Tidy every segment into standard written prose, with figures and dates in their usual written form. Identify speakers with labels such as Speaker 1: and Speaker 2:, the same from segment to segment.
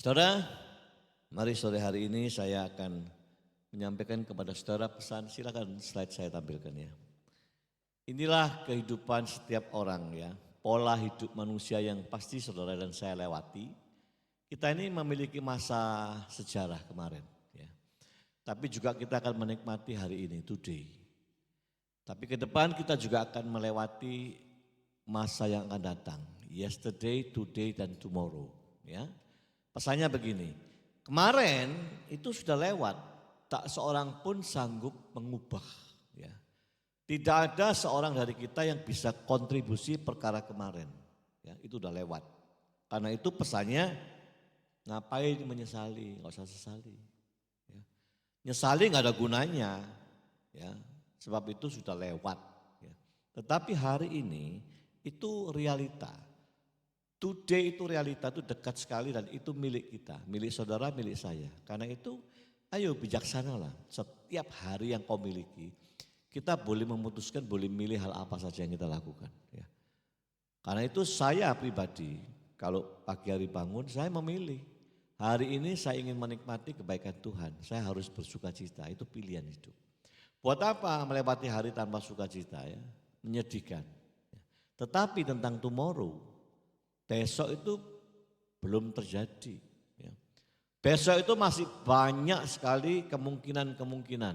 Speaker 1: Saudara, mari sore hari ini saya akan menyampaikan kepada saudara pesan, silakan slide saya tampilkan ya. Inilah kehidupan setiap orang ya, pola hidup manusia yang pasti saudara dan saya lewati. Kita ini memiliki masa sejarah kemarin ya. Tapi juga kita akan menikmati hari ini, today. Tapi ke depan kita juga akan melewati masa yang akan datang, yesterday, today, dan tomorrow ya. Pesannya begini, kemarin itu sudah lewat, tak seorang pun sanggup mengubah. Ya. Tidak ada seorang dari kita yang bisa kontribusi perkara kemarin, ya, itu udah lewat. Karena itu pesannya, ngapain menyesali, nggak usah sesali. Ya. Nyesali nggak ada gunanya, ya, sebab itu sudah lewat. Ya. Tetapi hari ini itu realita. Today itu realita, itu dekat sekali dan itu milik kita, milik saudara, milik saya. Karena itu ayo bijaksanalah, setiap hari yang kau miliki, kita boleh memutuskan, boleh milih hal apa saja yang kita lakukan. Ya. Karena itu saya pribadi, kalau pagi hari bangun saya memilih, hari ini saya ingin menikmati kebaikan Tuhan, saya harus bersuka cita, itu pilihan hidup. Buat apa melewati hari tanpa sukacita ya, menyedihkan. Tetapi tentang tomorrow, besok itu belum terjadi. Ya. Besok itu masih banyak sekali kemungkinan-kemungkinan.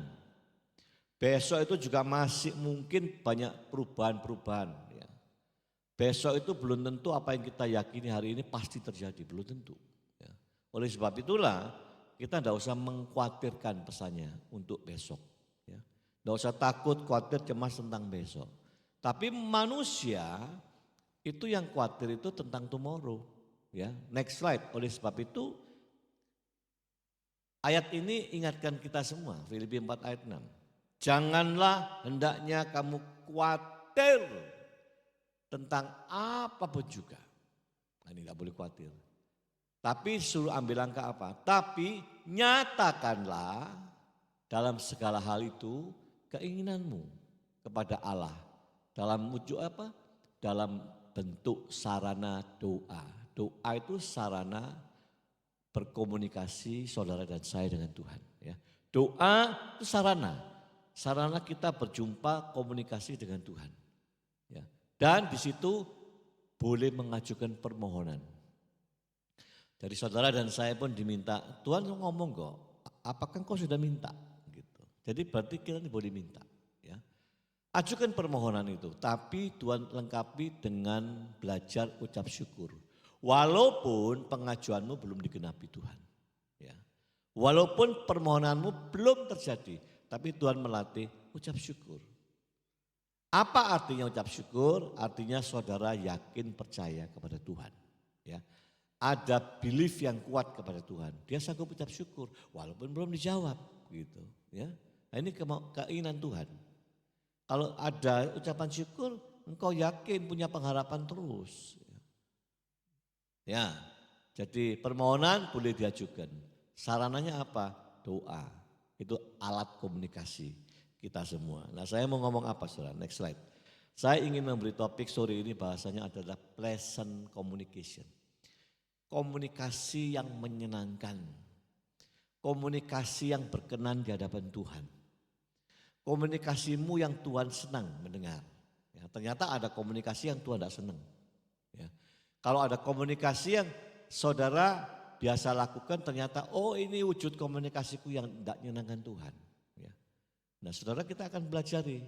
Speaker 1: Besok itu juga masih mungkin banyak perubahan-perubahan. Ya. Besok itu belum tentu apa yang kita yakini hari ini pasti terjadi, belum tentu. Ya. Oleh sebab itulah kita tidak usah mengkhawatirkan pesannya untuk besok. Ya. Tidak usah takut, khawatir, cemas tentang besok. Tapi manusia itu yang khawatir itu tentang tomorrow. Ya, next slide. Oleh sebab itu ayat ini ingatkan kita semua, Filipi 4 ayat 6. Janganlah hendaknya kamu khawatir tentang apapun juga. Nah, ini gak boleh khawatir. Tapi suruh ambil langkah apa? Tapi nyatakanlah dalam segala hal itu keinginanmu kepada Allah. Dalam wujud apa? Dalam bentuk sarana doa. Doa itu sarana berkomunikasi saudara dan saya dengan Tuhan. Ya. Doa itu sarana kita berjumpa komunikasi dengan Tuhan. Ya. Dan di situ boleh mengajukan permohonan. Dari saudara dan saya pun diminta, Tuhan ngomong kok, apakah kau sudah minta? Gitu. Jadi berarti kita boleh minta. Ajukan permohonan itu, tapi Tuhan lengkapi dengan belajar ucap syukur. Walaupun pengajuanmu belum digenapi Tuhan. Ya. Walaupun permohonanmu belum terjadi, tapi Tuhan melatih ucap syukur. Apa artinya ucap syukur? Artinya saudara yakin percaya kepada Tuhan. Ya. Ada belief yang kuat kepada Tuhan. Dia sanggup ucap syukur, walaupun belum dijawab. Gitu. Ya. Nah, ini keinginan Tuhan. Kalau ada ucapan syukur, engkau yakin punya pengharapan terus. Ya, jadi permohonan boleh diajukan. Sarananya apa? Doa. Itu alat komunikasi kita semua. Nah, saya mau ngomong apa, saudara? Next slide. Saya ingin memberi topik sore ini bahasanya adalah pleasant communication. Komunikasi yang menyenangkan. Komunikasi yang berkenan di hadapan Tuhan. Komunikasimu yang Tuhan senang mendengar. Ya, ternyata ada komunikasi yang Tuhan tidak senang. Ya. Kalau ada komunikasi yang saudara biasa lakukan ternyata oh ini wujud komunikasiku yang tidak menyenangkan Tuhan. Ya. Nah saudara kita akan belajari.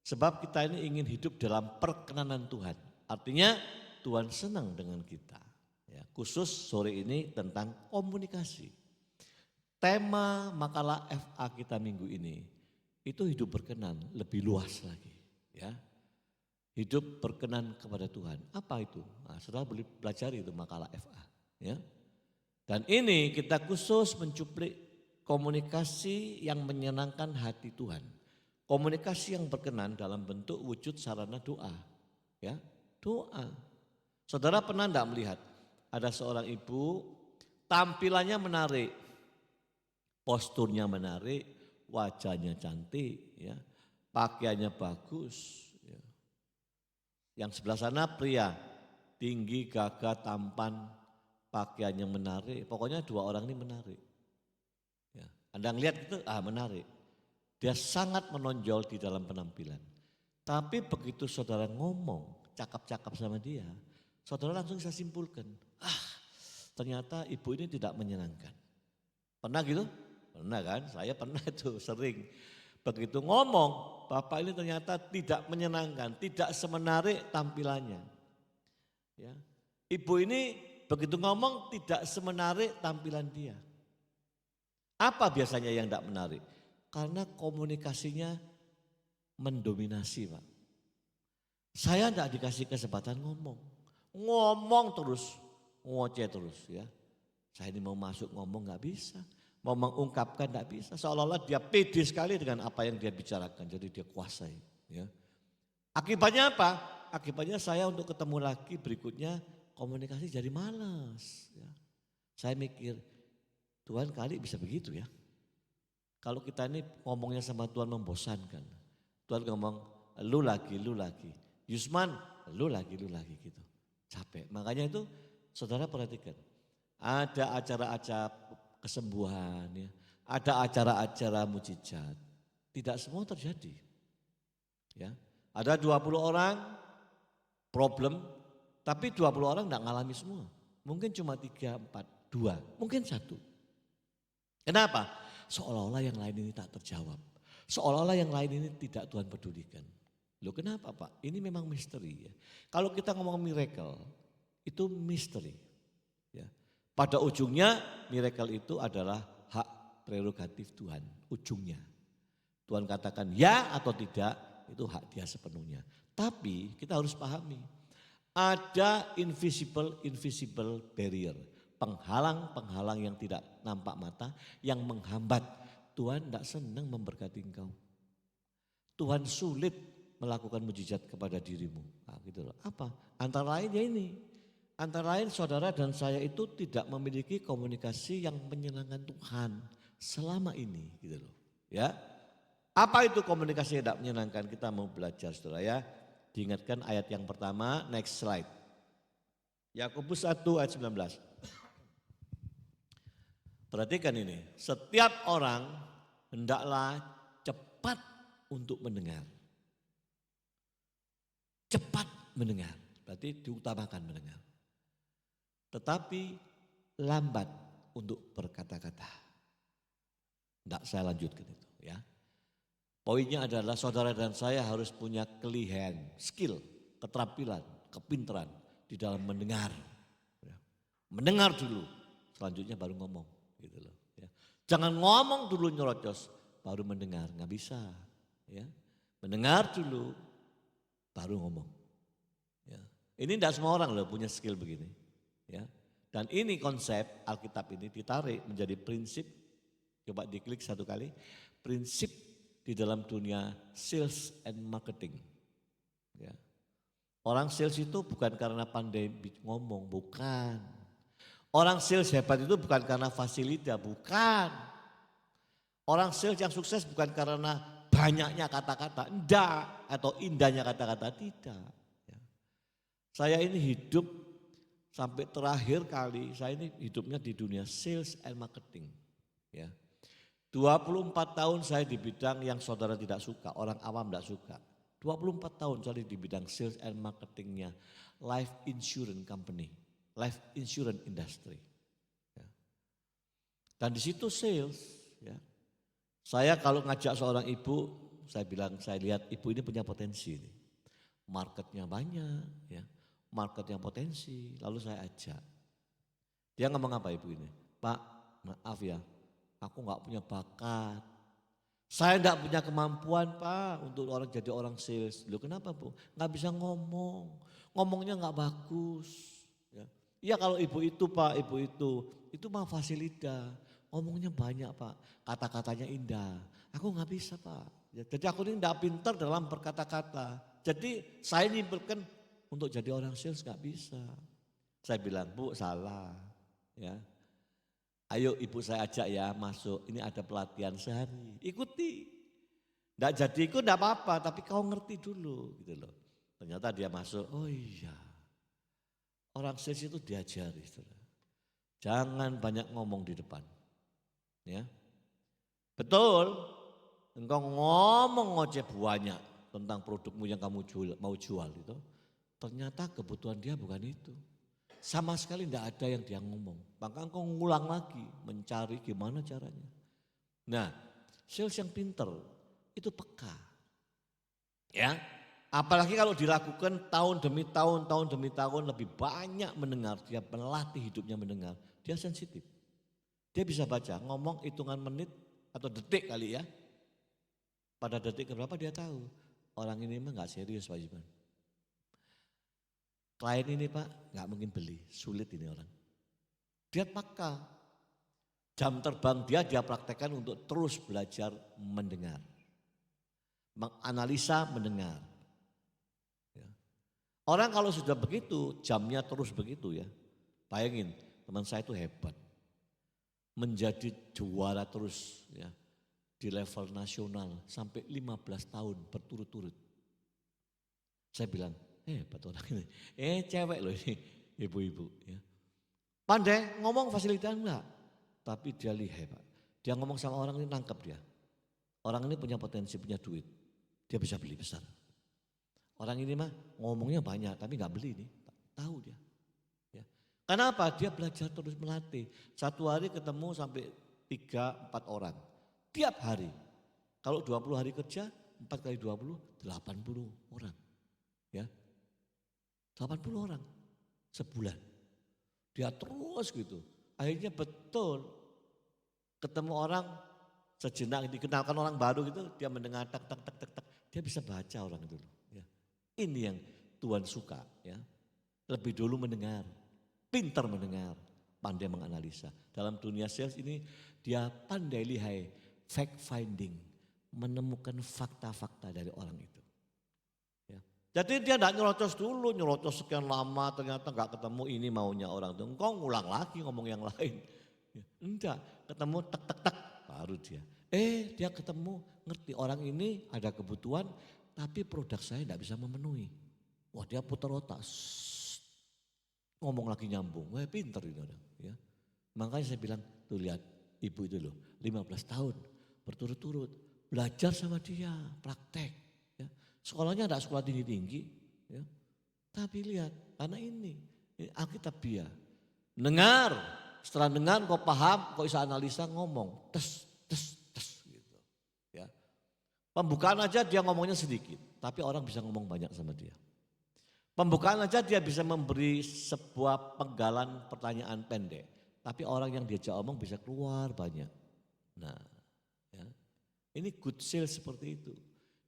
Speaker 1: Sebab kita ini ingin hidup dalam perkenanan Tuhan. Artinya Tuhan senang dengan kita. Ya, khusus sore ini tentang komunikasi. Tema makalah FA kita minggu ini. Itu hidup berkenan, lebih luas lagi. Ya. Hidup berkenan kepada Tuhan. Apa itu? Nah, saudara boleh belajar itu makalah FA. Ya. Dan ini kita khusus mencuplik komunikasi yang menyenangkan hati Tuhan. Komunikasi yang berkenan dalam bentuk wujud sarana doa. Ya, doa. Saudara pernah enggak melihat ada seorang ibu tampilannya menarik, posturnya menarik, wajahnya cantik, ya, pakaiannya bagus. Ya. Yang sebelah sana pria, tinggi, gagah, tampan, pakaian yang menarik, pokoknya dua orang ini menarik. Ya. Anda ngelihat itu, menarik. Dia sangat menonjol di dalam penampilan. Tapi begitu saudara ngomong, cakap-cakap sama dia, saudara langsung bisa simpulkan, ternyata ibu ini tidak menyenangkan. Pernah gitu? Pernah kan? Saya pernah itu sering. Begitu ngomong, bapak ini ternyata tidak menyenangkan, tidak semenarik tampilannya. Ya. Ibu ini begitu ngomong tidak semenarik tampilan dia. Apa biasanya yang tidak menarik? Karena komunikasinya mendominasi, Pak. Saya tidak dikasih kesempatan ngomong. Ngomong terus, ngoceh terus ya. Saya ini mau masuk ngomong nggak bisa. Mau mengungkapkan tidak bisa. Seolah-olah dia pede sekali dengan apa yang dia bicarakan. Jadi dia kuasai. Ya. Akibatnya apa? Akibatnya saya untuk ketemu lagi berikutnya komunikasi jadi malas. Ya. Saya mikir, Tuhan kali bisa begitu ya. Kalau kita ini ngomongnya sama Tuhan membosankan. Tuhan ngomong, lu lagi. Yusman, lu lagi gitu. Capek. Makanya itu saudara perhatikan. Ada acara-acara kesembuhan, ya. Ada acara-acara mujizat. Tidak semua terjadi. Ya. Ada 20 orang problem, tapi 20 orang tidak ngalami semua. Mungkin cuma 3, 4, 2, mungkin 1. Kenapa? Seolah-olah yang lain ini tak terjawab. Seolah-olah yang lain ini tidak Tuhan pedulikan. Loh kenapa Pak? Ini memang misteri ya. Kalau kita ngomong miracle, itu misteri. Ya. Pada ujungnya miracle itu adalah hak prerogatif Tuhan, ujungnya. Tuhan katakan ya atau tidak, itu hak dia sepenuhnya. Tapi kita harus pahami, ada invisible barrier, penghalang-penghalang yang tidak nampak mata, yang menghambat. Tuhan tidak senang memberkati engkau. Tuhan sulit melakukan mujizat kepada dirimu. Nah, gitu loh. Apa? Antara lain ya ini. Antara lain saudara dan saya itu tidak memiliki komunikasi yang menyenangkan Tuhan selama ini gitu loh. Ya. Apa itu komunikasi yang tidak menyenangkan? Kita mau belajar saudara ya. Diingatkan ayat yang pertama, next slide. Yakobus 1 ayat 19. Perhatikan ini, setiap orang hendaklah cepat untuk mendengar. Cepat mendengar, berarti diutamakan mendengar. Tetapi lambat untuk berkata-kata. Tidak saya lanjutkan itu ya. Poinnya adalah saudara dan saya harus punya kelihan, skill, keterampilan, kepintaran di dalam mendengar. Ya. Mendengar dulu, selanjutnya baru ngomong. Gitu loh, ya. Jangan ngomong dulu nyerocos, baru mendengar, nggak bisa. Ya. Mendengar dulu, baru ngomong. Ya. Ini tidak semua orang loh punya skill begini. Ya. Dan ini konsep Alkitab ini ditarik menjadi prinsip, coba diklik satu kali, prinsip di dalam dunia sales and marketing. Ya. Orang sales itu bukan karena pandai ngomong, bukan. Orang sales hebat itu bukan karena fasilita, bukan. Orang sales yang sukses bukan karena banyaknya kata-kata, enggak. Atau indahnya kata-kata, tidak. Ya. Saya ini hidup sampai terakhir kali, saya ini hidupnya di dunia sales and marketing. Ya. 24 tahun saya di bidang yang saudara tidak suka, orang awam tidak suka. 24 tahun saya di bidang sales and marketingnya life insurance company, life insurance industry. Ya. Dan di situ sales. Ya. Saya kalau ngajak seorang ibu, saya bilang saya lihat ibu ini punya potensi. Ini. Marketnya banyak, ya. Marketnya potensi, lalu saya ajak. Dia ngomong apa ibu ini? Pak, maaf ya. Aku nggak punya bakat. Saya nggak punya kemampuan Pak untuk jadi orang sales. Loh kenapa Bu? Nggak bisa ngomong. Ngomongnya nggak bagus. Ya. Iya kalau ibu itu Pak, ibu itu mah fasilita. Ngomongnya banyak Pak. Kata-katanya indah. Aku nggak bisa Pak. Ya, jadi aku ini nggak pintar dalam berkata-kata. Jadi saya nyimpulkan untuk jadi orang sales nggak bisa. Saya bilang Bu salah. Ya. Ayo ibu saya ajak ya masuk, ini ada pelatihan sehari, ikuti. Tidak jadi ikut tidak apa-apa, tapi kau ngerti dulu gitu loh. Ternyata dia masuk, oh iya orang sales itu diajari. Saudara. Jangan banyak ngomong di depan. Ya. Betul, engkau ngomong ngoceh banyak tentang produkmu yang kamu mau jual itu. Ternyata kebutuhan dia bukan itu. Sama sekali tidak ada yang dia ngomong. Maka engkau ngulang lagi mencari gimana caranya. Nah, sales yang pinter itu peka. Ya, apalagi kalau dilakukan tahun demi tahun lebih banyak mendengar, dia melatih hidupnya mendengar, dia sensitif. Dia bisa baca, ngomong hitungan menit atau detik kali ya. Pada detik berapa dia tahu, orang ini mah gak serius Pak Jiman. Klien ini Pak gak mungkin beli, sulit ini orang. Dia peka, jam terbang dia praktekkan untuk terus belajar mendengar. Menganalisa mendengar. Ya. Orang kalau sudah begitu, jamnya terus begitu ya. Bayangin teman saya itu hebat. Menjadi juara terus ya. Di level nasional sampai 15 tahun berturut-turut. Saya bilang, hebat orang ini. Cewek loh ini, ibu-ibu ya. Pandai ngomong fasilitas enggak. Tapi dia lihat Pak. Dia ngomong sama orang ini nangkep dia. Orang ini punya potensi, punya duit. Dia bisa beli besar. Orang ini mah ngomongnya banyak tapi nggak beli nih, tahu dia. Ya. Kenapa? Dia belajar terus melatih. Satu hari ketemu sampai 3-4 orang. Tiap hari. Kalau 20 hari kerja, 4 kali 20, 80 orang. Ya. 80 orang sebulan. Dia terus gitu. Akhirnya betul ketemu orang sejenak dikenalkan orang baru gitu, dia mendengar tak. Dia bisa baca orang itu. Ya. Ini yang Tuhan suka ya. Lebih dulu mendengar, pintar mendengar, pandai menganalisa. Dalam dunia sales ini dia pandai lihai, fact finding, menemukan fakta-fakta dari orang itu. Ya. Jadi dia tidak nyerocos sekian lama ternyata nggak ketemu ini maunya orang itu. Engkau ngulang lagi ngomong yang lain. Ya. Enggak, ketemu tak baru dia. Dia ketemu ngerti orang ini ada kebutuhan tapi produk saya tidak bisa memenuhi. Wah dia putar otak, ngomong lagi nyambung, wah pinter ini orang. Ya. Makanya saya bilang, tuh lihat ibu itu loh 15 tahun berturut-turut belajar sama dia, praktek. Ya. Sekolahnya tidak sekolah tinggi-tinggi, ya. Tapi lihat karena ini Alkitab dia. Dengar, setelah dengar kau paham, kau bisa analisa ngomong, tes gitu. Ya. Pembukaan aja dia ngomongnya sedikit, tapi orang bisa ngomong banyak sama dia. Pembukaan aja dia bisa memberi sebuah penggalan pertanyaan pendek, tapi orang yang diajak omong bisa keluar banyak. Nah, ya. Ini good sales seperti itu.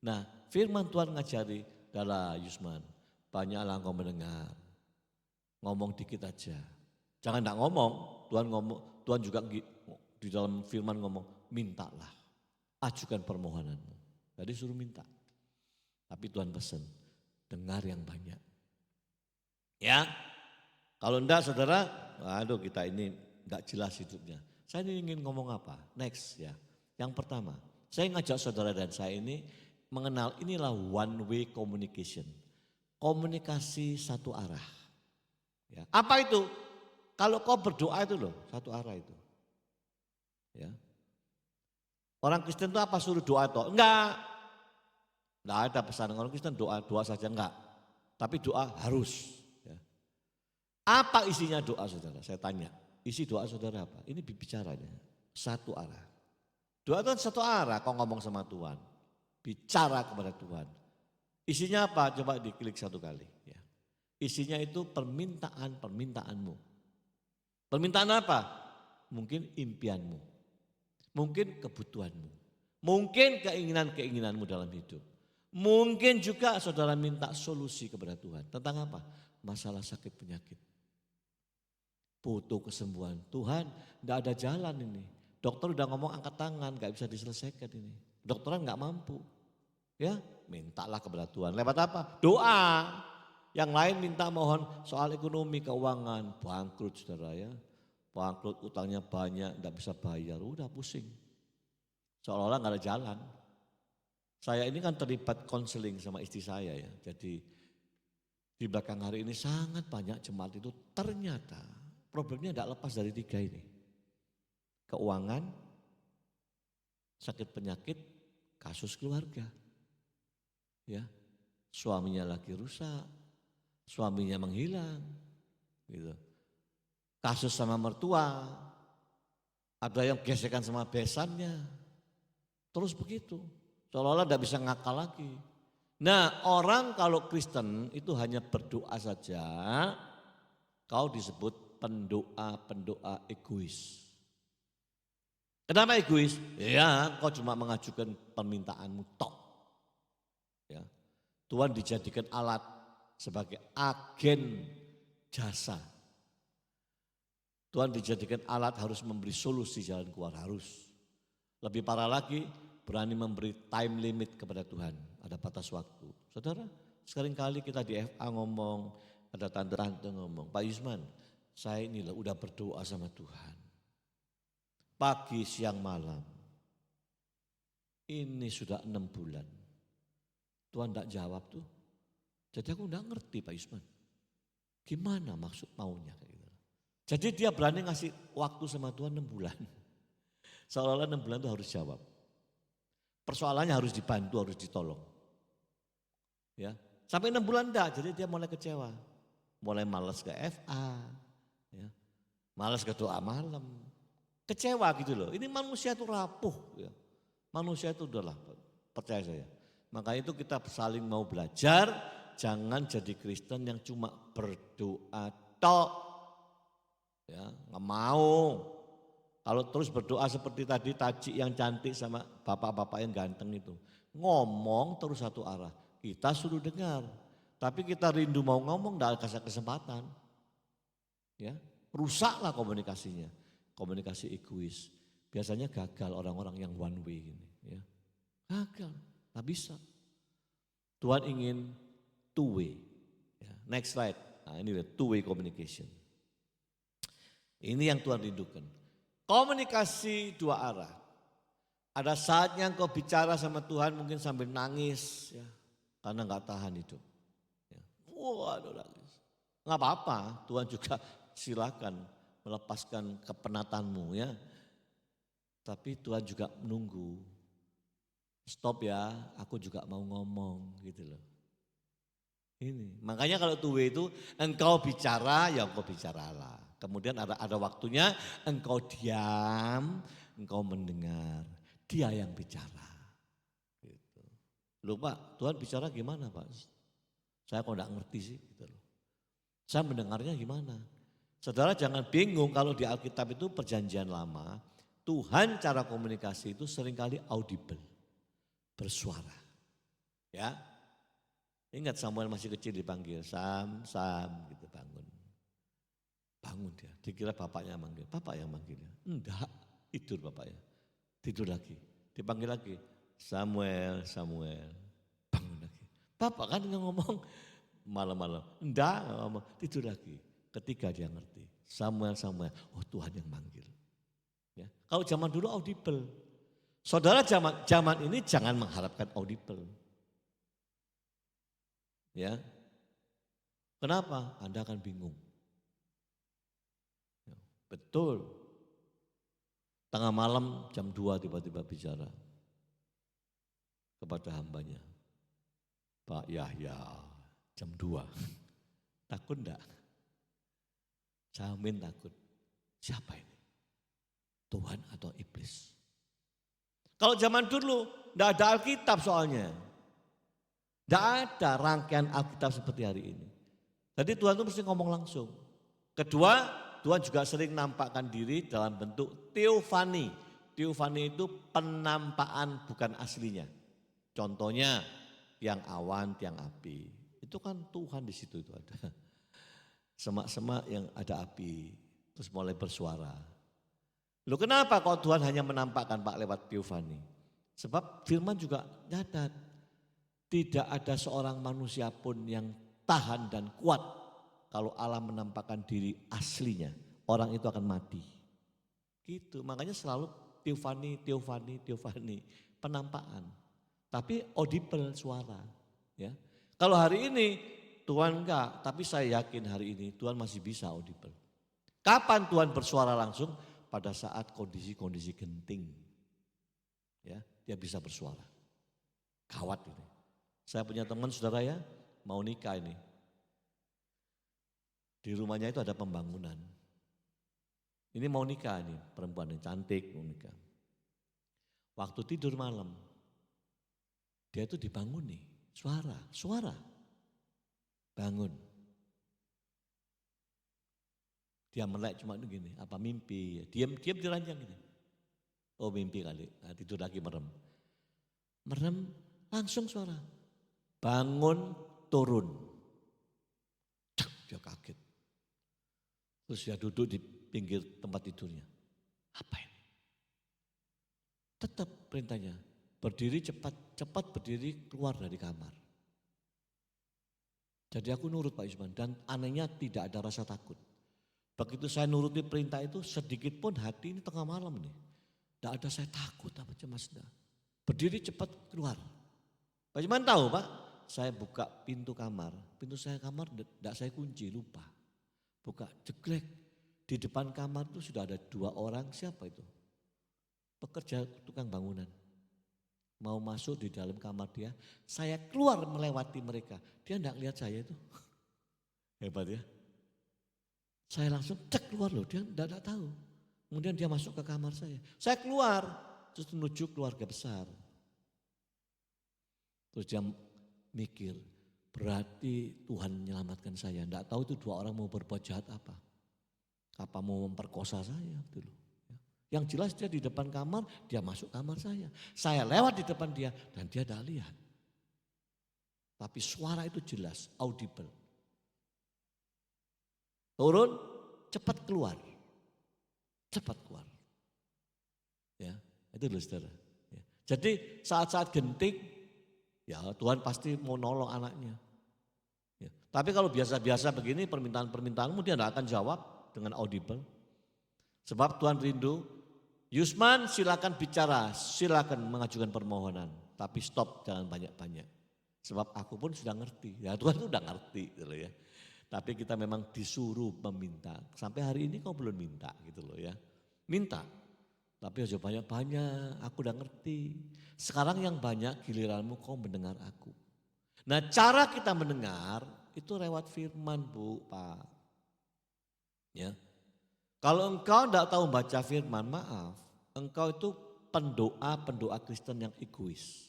Speaker 1: Nah, firman Tuhan ngajari, dahlah Yusman, banyaklah engkau mendengar, ngomong dikit aja. Jangan enggak ngomong, Tuhan juga di dalam firman ngomong, mintalah, ajukan permohonanmu. Jadi suruh minta. Tapi Tuhan pesan, dengar yang banyak. Ya, kalau enggak saudara, aduh kita ini enggak jelas hidupnya. Saya ini ingin ngomong apa? Next ya. Yang pertama, saya ngajak saudara dan saya ini mengenal inilah one way communication. Komunikasi satu arah. Ya. Apa itu? Kalau kau berdoa itu loh, satu arah itu. Ya. Orang Kristen itu apa suruh doa toh? Enggak. Enggak ada pesan orang Kristen doa saja enggak. Tapi doa harus. Ya. Apa isinya doa saudara? Saya tanya. Isi doa saudara apa? Ini bicaranya satu arah. Doa itu satu arah. Kau ngomong sama Tuhan, bicara kepada Tuhan. Isinya apa? Coba diklik satu kali. Ya. Isinya itu permintaanmu. Permintaan apa? Mungkin impianmu, mungkin kebutuhanmu, mungkin keinginanmu dalam hidup. Mungkin juga saudara minta solusi kepada Tuhan. Tentang apa? Masalah sakit penyakit. Butuh kesembuhan. Tuhan, tidak ada jalan ini. Dokter udah ngomong angkat tangan, gak bisa diselesaikan ini. Dokteran gak mampu. Ya, mintalah kepada Tuhan. Lewat apa? Doa. Yang lain minta mohon soal ekonomi, keuangan, bangkrut saudara ya. Bangkrut, utangnya banyak, tidak bisa bayar, udah pusing. Seolah-olah gak ada jalan. Saya ini kan terlibat konseling sama istri saya ya. Jadi di belakang hari ini sangat banyak jemaat itu ternyata problemnya tidak lepas dari 3 ini. Keuangan, sakit penyakit, kasus keluarga. Ya, suaminya lagi rusak, suaminya menghilang, gitu. Kasus sama mertua, ada yang gesekan sama besannya, terus begitu. Seolah-olah tidak bisa ngakal lagi. Nah, orang kalau Kristen itu hanya berdoa saja, kau disebut pendoa egois. Kenapa egois? Ya, kau cuma mengajukan permintaanmu tok. Ya. Tuhan dijadikan alat sebagai agen jasa. Tuhan dijadikan alat harus memberi solusi jalan keluar, harus. Lebih parah lagi, berani memberi time limit kepada Tuhan, ada batas waktu. Saudara, seringkali kita di FA ngomong, ada tante-tante ngomong, Pak Yusman, saya ini loh udah berdoa sama Tuhan. Pagi, siang, malam. Ini sudah 6 bulan. Tuhan tidak jawab tuh. Jadi aku tidak ngerti Pak Yusman. Gimana maksud maunya? Jadi dia berani ngasih waktu sama Tuhan 6 bulan. Seolah-olah 6 bulan itu harus jawab. Persoalannya harus dibantu, harus ditolong. Ya, sampai 6 bulan enggak, jadi dia mulai kecewa. Mulai malas ke FA, ya, malas ke doa malam. Kecewa gitu loh, ini manusia itu rapuh. Ya. Manusia itu udahlah, percaya saya. Maka itu kita saling mau belajar, jangan jadi Kristen yang cuma berdoa tok. Ya, nggak mau. Kalau terus berdoa seperti tadi Taji yang cantik sama bapak-bapak yang ganteng itu. Ngomong terus satu arah, kita suruh dengar. Tapi kita rindu mau ngomong, tidak kasih kesempatan. Ya, rusaklah komunikasinya, komunikasi egois. Biasanya gagal orang-orang yang one way ini. Ya. Gagal, tak bisa. Tuhan ingin two way. Ya. Next slide, nah ini two way communication. Ini yang Tuhan rindukan. Komunikasi 2 arah. Ada saatnya engkau bicara sama Tuhan mungkin sambil nangis ya, karena nggak tahan hidup. Ya. Waduh nangis. Nggak apa-apa, Tuhan juga silakan melepaskan kepenatanmu ya. Tapi Tuhan juga menunggu. Stop ya, aku juga mau ngomong gitu loh. Ini, makanya kalau two way itu engkau bicara ya engkau bicaralah. Kemudian ada waktunya engkau diam, engkau mendengar. Dia yang bicara. Gitu. Loh Pak, Tuhan bicara gimana Pak? Saya kok enggak ngerti sih. Gitu loh. Saya mendengarnya gimana? Saudara jangan bingung kalau di Alkitab itu perjanjian lama. Tuhan cara komunikasi itu seringkali audible. Bersuara. Ya. Ingat Samuel masih kecil dipanggil, Sam gitu bangun. Bangun dia, dikira bapaknya manggil, bapak yang manggilnya. Enggak, tidur bapaknya. Tidur lagi, dipanggil lagi, Samuel, bangun lagi. Bapak kan nggak ngomong malam-malam, enggak ngomong, tidur lagi. Ketiga dia ngerti, Samuel, oh Tuhan yang manggil. Ya. Kalau zaman dulu audible, saudara zaman ini jangan mengharapkan audible. Ya, kenapa? Anda akan bingung. Ya, betul. Tengah malam jam 2 tiba-tiba bicara kepada hambanya. Pak Yahya jam 2. Takut enggak? Jamin takut. Siapa ini? Tuhan atau iblis? Kalau zaman dulu enggak ada Alkitab soalnya. Tidak ada rangkaian Alkitab seperti hari ini. Jadi Tuhan itu mesti ngomong langsung. Kedua, Tuhan juga sering nampakkan diri dalam bentuk teofani. Teofani itu penampakan bukan aslinya. Contohnya tiang awan, tiang api. Itu kan Tuhan di situ itu ada. Semak-semak yang ada api. Terus mulai bersuara. Loh kenapa kok Tuhan hanya menampakkan Pak lewat teofani? Sebab firman juga nyadat. Tidak ada seorang manusia pun yang tahan dan kuat kalau Allah menampakkan diri aslinya. Orang itu akan mati. Gitu, makanya selalu teofani, penampakan. Tapi audible suara. Ya. Kalau hari ini Tuhan enggak, tapi saya yakin hari ini Tuhan masih bisa audible. Kapan Tuhan bersuara langsung? Pada saat kondisi-kondisi genting. Ya, dia bisa bersuara. Gawat ini. Saya punya teman saudara ya, mau nikah ini. Di rumahnya itu ada pembangunan. Ini mau nikah nih, perempuan yang cantik mau nikah. Waktu tidur malam, dia itu dibangun nih, suara, bangun. Dia melek cuma begini, apa mimpi, diam di ranjang gitu. Oh mimpi kali, nah, tidur lagi merem. Merem langsung suara, bangun turun. Cak, dia kaget. Terus dia duduk di pinggir tempat tidurnya. Apa ini? Tetap perintahnya, berdiri cepat berdiri keluar dari kamar. Jadi aku nurut Pak Yusman dan anehnya tidak ada rasa takut. Begitu saya nuruti perintah itu sedikit pun hati ini tengah malam nih. Tidak ada saya takut apa cemas. Berdiri cepat keluar. Pak Yusman tahu Pak, saya buka pintu kamar. Pintu saya kamar tidak saya kunci, lupa. Buka jeglek. Di depan kamar itu sudah ada 2 orang, siapa itu? Pekerja tukang bangunan. Mau masuk di dalam kamar dia, saya keluar melewati mereka. Dia tidak lihat saya itu. Hebat ya. Saya langsung cek keluar loh, dia tidak tahu. Kemudian dia masuk ke kamar saya. Saya keluar, terus menuju keluarga besar. Terus dia mikir, berarti Tuhan menyelamatkan saya. Tidak tahu itu 2 orang mau berbuat jahat apa. Apa mau memperkosa saya dulu. Yang jelas dia di depan kamar, dia masuk kamar saya. Saya lewat di depan dia dan dia tidak lihat. Tapi suara itu jelas, audible. Turun, cepat keluar. Cepat keluar. Ya, itu loh saudara. Ya. Jadi saat-saat genting, ya Tuhan pasti mau nolong anaknya. Ya. Tapi kalau biasa-biasa begini permintaan-permintaanmu dia tidak akan jawab dengan audible. Sebab Tuhan rindu, Yusman silakan bicara, silakan mengajukan permohonan. Tapi stop, jangan banyak-banyak. Sebab aku pun sudah ngerti, ya Tuhan sudah ngerti gitu ya. Tapi kita memang disuruh meminta. Sampai hari ini kau belum minta gitu loh ya. Minta. Tapi aja banyak-banyak, aku udah ngerti. Sekarang yang banyak giliranmu kau mendengar aku. Nah cara kita mendengar itu lewat firman Bu, Pak. Ya. Kalau engkau tidak tahu baca firman, maaf. Engkau itu pendoa Kristen yang egois.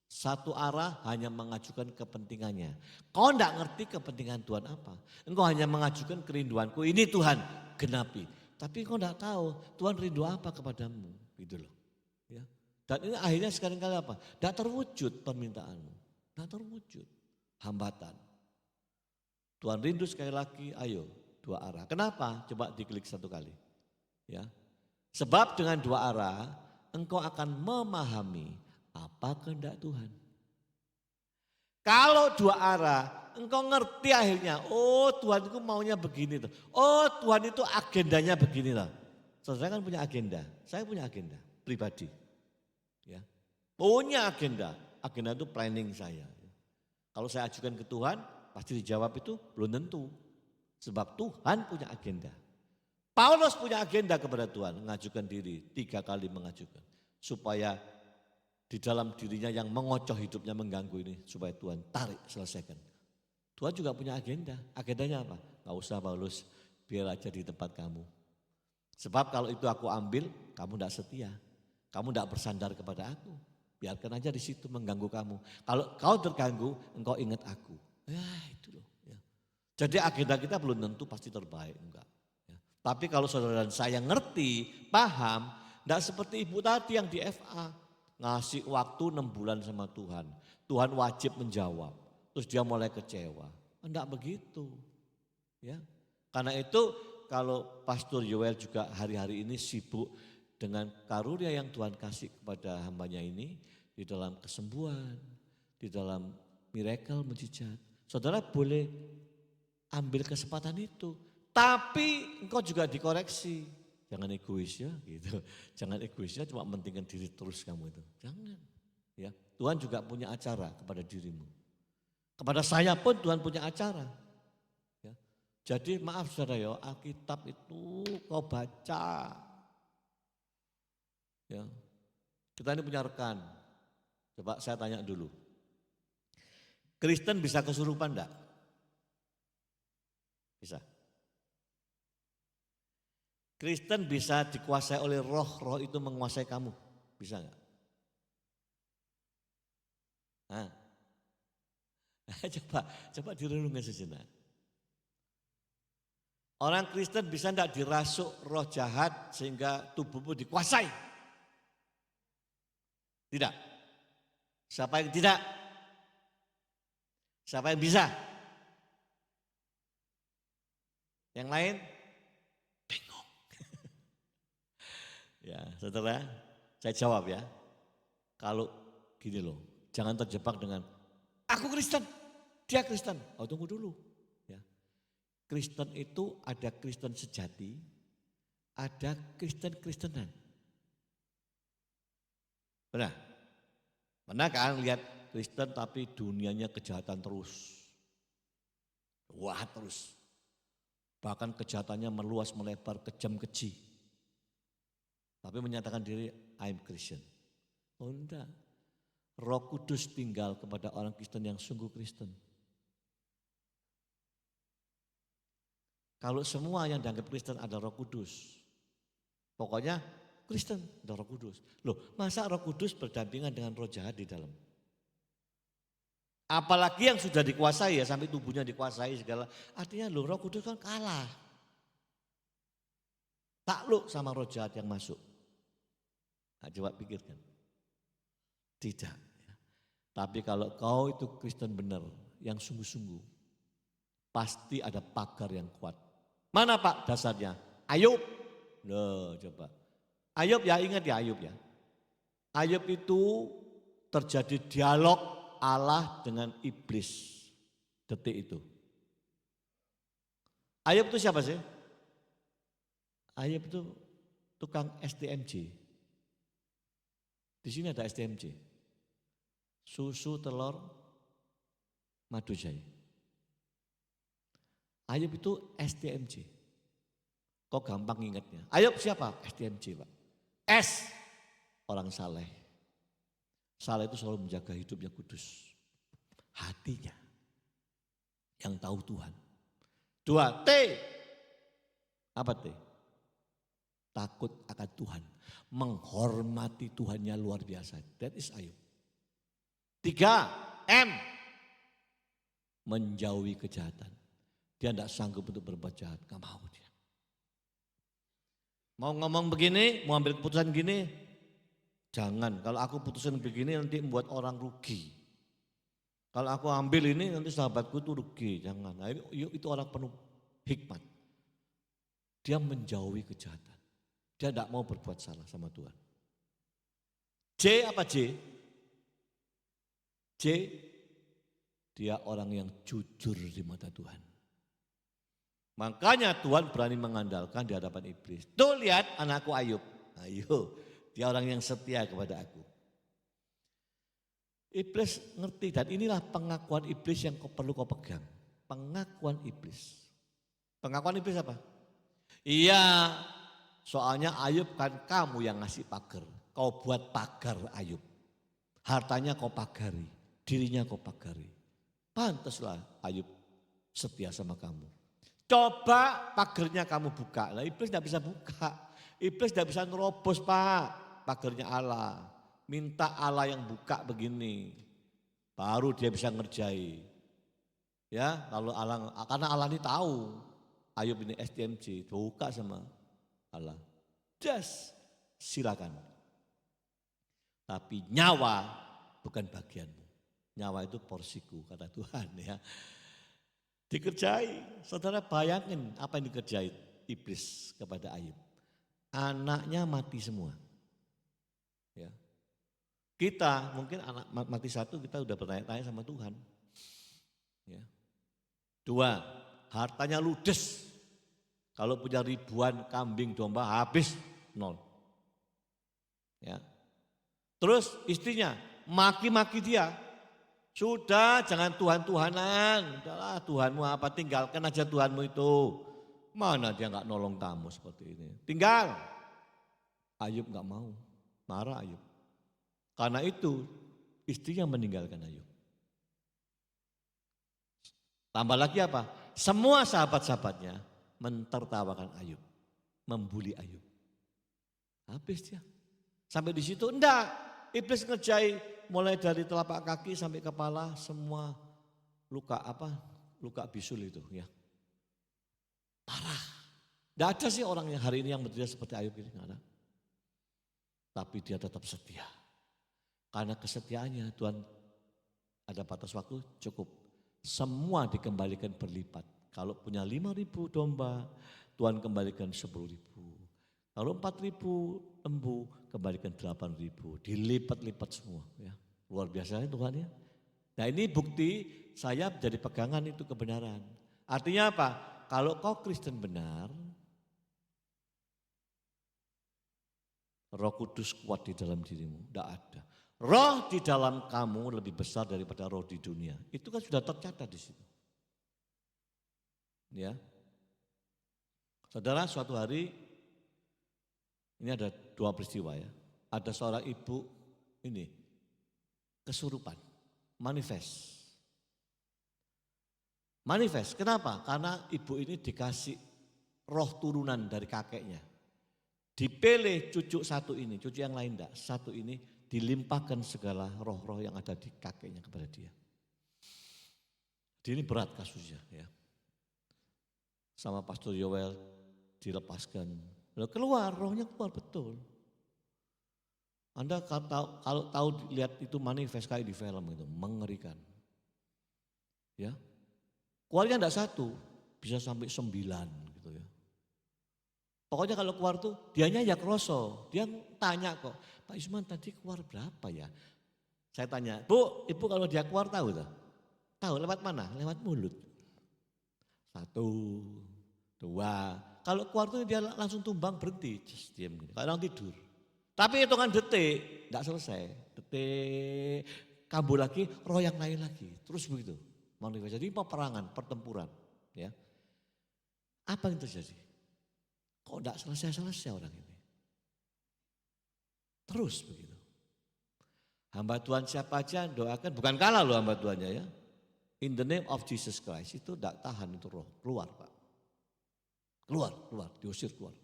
Speaker 1: Satu arah hanya mengajukan kepentingannya. Kau tidak ngerti kepentingan Tuhan apa. Engkau hanya mengajukan kerinduanku, ini Tuhan genapi. Tapi kau tidak tahu Tuhan rindu apa kepadamu. Gitu loh. Ya. Dan ini akhirnya sekarang kali apa? Tidak terwujud permintaanmu. Tidak terwujud. Hambatan. Tuhan rindu sekali lagi, ayo 2 arah. Kenapa? Coba diklik 1 kali. Ya. Sebab dengan 2 arah engkau akan memahami apa kehendak Tuhan. Kalau 2 arah, engkau ngerti akhirnya, oh Tuhan itu maunya begini tuh. Oh Tuhan itu agendanya begini loh. Saudara kan punya agenda, saya punya agenda pribadi. Ya. Punya agenda itu planning saya. Kalau saya ajukan ke Tuhan, pasti dijawab itu belum tentu. Sebab Tuhan punya agenda. Paulus punya agenda kepada Tuhan, mengajukan diri 3 kali mengajukan. Supaya di dalam dirinya yang mengocoh hidupnya mengganggu ini supaya Tuhan tarik selesaikan. Tuhan juga punya agenda. Agendanya apa? Gak usah Paulus, biar aja di tempat kamu. Sebab kalau itu aku ambil, kamu tidak setia. Kamu tidak bersandar kepada aku. Biarkan aja di situ mengganggu kamu. Kalau kau terganggu, engkau ingat aku. Ya itu loh. Ya. Jadi agenda kita belum tentu pasti terbaik. Enggak. Ya. Tapi kalau saudara dan saya ngerti, paham, tidak seperti ibu tadi yang di FA. Ngasih waktu 6 bulan sama Tuhan. Tuhan wajib menjawab. Terus dia mulai kecewa. Enggak begitu. Ya. Karena itu kalau Pastor Yoel juga hari-hari ini sibuk dengan karunia yang Tuhan kasih kepada hambanya ini. Di dalam kesembuhan, di dalam miracle, mujizat. Saudara boleh ambil kesempatan itu. Tapi engkau juga dikoreksi. Jangan egois ya gitu. Jangan egoisnya cuma mentingkan diri terus kamu itu. Jangan. Ya, Tuhan juga punya acara kepada dirimu. Kepada saya pun Tuhan punya acara. Ya. Jadi maaf saudara ya, Alkitab itu kau baca. Ya. Kita ini punya rekan. Coba saya tanya dulu. Kristen bisa kesurupan enggak? Bisa. Kristen bisa dikuasai oleh roh itu menguasai kamu. Bisa enggak? Nah. Coba direnungkan sejenak. Orang Kristen bisa enggak dirasuk roh jahat sehingga tubuhmu dikuasai? Tidak. Siapa yang tidak? Siapa yang bisa? Yang lain? Bingung. Ya, saudara, saya jawab ya. Kalau gini loh, jangan terjebak dengan aku Kristen, dia Kristen. Oh, tunggu dulu. Ya. Kristen itu ada Kristen sejati, ada Kristen-Kristenan. Benar? Benar kan lihat Kristen tapi dunianya kejahatan terus. Wah terus. Bahkan kejahatannya meluas melebar, kejam keji. Tapi menyatakan diri I'm Christian. Oh enggak. Roh Kudus tinggal kepada orang Kristen yang sungguh Kristen. Kalau semua yang dianggap Kristen ada Roh Kudus, pokoknya Kristen ada Roh Kudus. Loh, masa Roh Kudus berdampingan dengan roh jahat di dalam? Apalagi yang sudah dikuasai ya, sampai tubuhnya dikuasai segala. Artinya loh, Roh Kudus kan kalah. Takluk sama roh jahat yang masuk. Nah, coba pikirkan. Tidak. Tapi kalau kau itu Kristen benar, yang sungguh-sungguh, pasti ada pagar yang kuat. Mana Pak dasarnya? Ayub. Loh coba. Ayub ya, ingat ya Ayub ya. Ayub itu terjadi dialog Allah dengan iblis detik itu. Ayub itu siapa sih? Ayub itu tukang STMJ. Di sini ada STMJ. Susu, telur, madu jahe. Ayub itu STMJ. Kok gampang ingatnya. Ayub siapa? STMJ Pak. S, orang saleh. Saleh itu selalu menjaga hidupnya kudus. Hatinya yang tahu Tuhan. 2, T. Apa T? Takut akan Tuhan. Menghormati Tuhannya luar biasa. That is Ayub. 3, M. Menjauhi kejahatan. Dia tidak sanggup untuk berbuat jahat. Gak mau dia. Mau ngomong begini, mau ambil keputusan gini. Jangan, kalau aku putusin begini nanti membuat orang rugi. Kalau aku ambil ini nanti sahabatku itu rugi. Jangan, nah, itu orang penuh hikmat. Dia menjauhi kejahatan. Dia tidak mau berbuat salah sama Tuhan. J apa J? J, dia orang yang jujur di mata Tuhan. Makanya Tuhan berani mengandalkan di hadapan iblis. Tuh lihat anakku Ayub. Ayo, dia orang yang setia kepada aku. Iblis ngerti dan inilah pengakuan iblis yang perlu kau pegang. Pengakuan iblis. Pengakuan iblis apa? Iya, soalnya Ayub kan kamu yang ngasih pagar. Kau buat pagar Ayub. Hartanya kau pagari, dirinya kau pagari. Pantaslah Ayub setia sama kamu. Coba pagernya kamu buka. Nah, iblis tidak bisa buka. Iblis tidak bisa nerobos Pak pagernya Allah. Minta Allah yang buka begini. Baru dia bisa ngerjai. Ya, lalu Allah, karena Allah ini tahu. Ayub ini STMJ, buka sama Allah. Just silakan. Tapi nyawa bukan bagianmu. Nyawa itu porsiku kata Tuhan ya. Dikerjai, saudara bayangin apa yang dikerjai iblis kepada Ayub. Anaknya mati semua. Ya. Kita mungkin anak mati satu kita udah bertanya-tanya sama Tuhan. Ya. 2, hartanya ludes. Kalau punya ribuan kambing domba habis 0. Ya. Terus istrinya maki-maki dia. Sudah, jangan Tuhan-Tuhanan. Udahlah, Tuhanmu apa, tinggalkan aja Tuhanmu itu. Mana dia nggak nolong kamu seperti ini. Tinggal. Ayub nggak mau, marah Ayub. Karena itu istrinya meninggalkan Ayub. Tambah lagi apa? Semua sahabat-sahabatnya mentertawakan Ayub, membuli Ayub. Habis dia. Sampai di situ enggak. Iblis ngerjai mulai dari telapak kaki sampai kepala semua luka luka bisul itu ya. Parah. Enggak ada sih orang yang hari ini yang menderita seperti Ayub ini, enggak ada. Tapi dia tetap setia. Karena kesetiaannya Tuhan ada batas waktu cukup. Semua dikembalikan berlipat. Kalau punya 5.000 domba, Tuhan kembalikan 10.000. Kalau 4.000 lembu, kembalikan 8.000. Dilipat-lipat semua. Ya. Luar biasa Tuhan ya. Nah ini bukti saya jadi pegangan itu kebenaran. Artinya apa? Kalau kau Kristen benar, Roh Kudus kuat di dalam dirimu. Tidak ada. Roh di dalam kamu lebih besar daripada roh di dunia. Itu kan sudah tercatat di situ. Ya. Saudara, suatu hari ini ada 2 peristiwa ya. Ada seorang ibu ini kesurupan, manifest. Manifest, kenapa? Karena ibu ini dikasih roh turunan dari kakeknya. Dipilih cucu satu ini, cucu yang lain enggak. Satu ini dilimpahkan segala roh-roh yang ada di kakeknya kepada dia. Ini berat kasusnya ya. Sama Pastor Yoel dilepaskan. Lalu keluar, rohnya keluar betul. Anda kalau tahu lihat itu manifest kayak di film itu, mengerikan. Ya. Keluarnya enggak satu, bisa sampai 9 gitu ya. Pokoknya kalau keluar tuh dianya ya kroso. Dia tanya kok, Pak Isman tadi keluar berapa ya? Saya tanya, Bu, Ibu kalau dia keluar tahu tak? Tahu lewat mana? Lewat mulut. 1, 2. Kalau keluar tuh dia langsung tumbang berhenti. Just diam gitu. Kayak orang tidur. Tapi hitungan detik, enggak selesai. Detik, kambuh lagi, roh yang lain lagi. Terus begitu. Manifest. Jadi peperangan, pertempuran. Ya. Apa yang terjadi? Kok enggak selesai-selesai orang ini? Terus begitu. Hamba Tuhan siapa aja doakan, bukan kalah loh hamba Tuhannya ya. In the name of Jesus Christ itu enggak tahan itu roh, keluar Pak. Keluar, diusir keluar.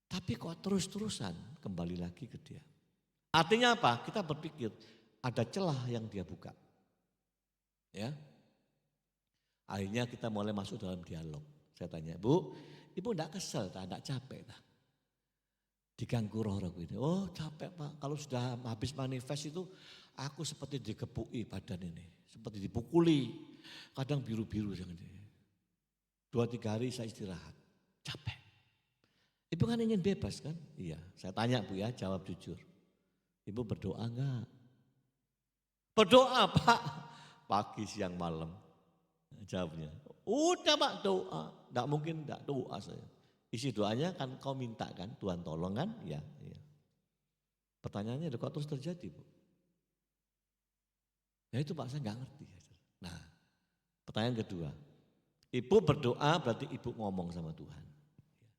Speaker 1: Tapi kok terus-terusan kembali lagi ke dia. Artinya apa? Kita berpikir ada celah yang dia buka. Ya. Akhirnya kita mulai masuk dalam dialog. Saya tanya, Bu, Ibu enggak kesel, enggak capek tak? Diganggu roh-roh ini. Oh capek Pak, kalau sudah habis manifest itu aku seperti dikepui badan ini. Seperti dipukuli, kadang biru-biru. 2-3 hari saya istirahat, capek. Ibu kan ingin bebas kan? Iya, saya tanya Bu ya, jawab jujur. Ibu berdoa enggak? Berdoa Pak, pagi, siang, malam. Jawabnya, udah Pak doa, enggak mungkin enggak doa saya. Isi doanya kan kau minta kan, Tuhan tolong kan? Ya, iya. Pertanyaannya kok terus terjadi Bu? Ya itu Pak saya enggak ngerti. Nah pertanyaan kedua, Ibu berdoa berarti Ibu ngomong sama Tuhan.